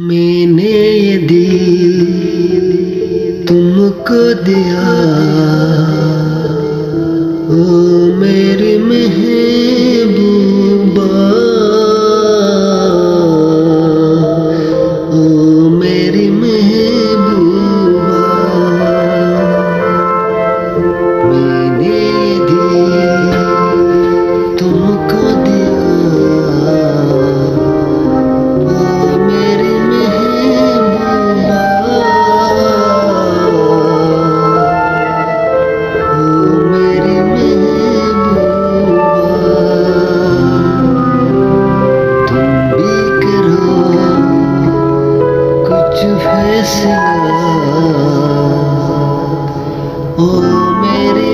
मैंने ये दिल तुमको दिया, ओ मेरी महबूबा, ओ मेरी महबूबा। मैंने ये दिल तुमको दिया, फैसला ओ मेरी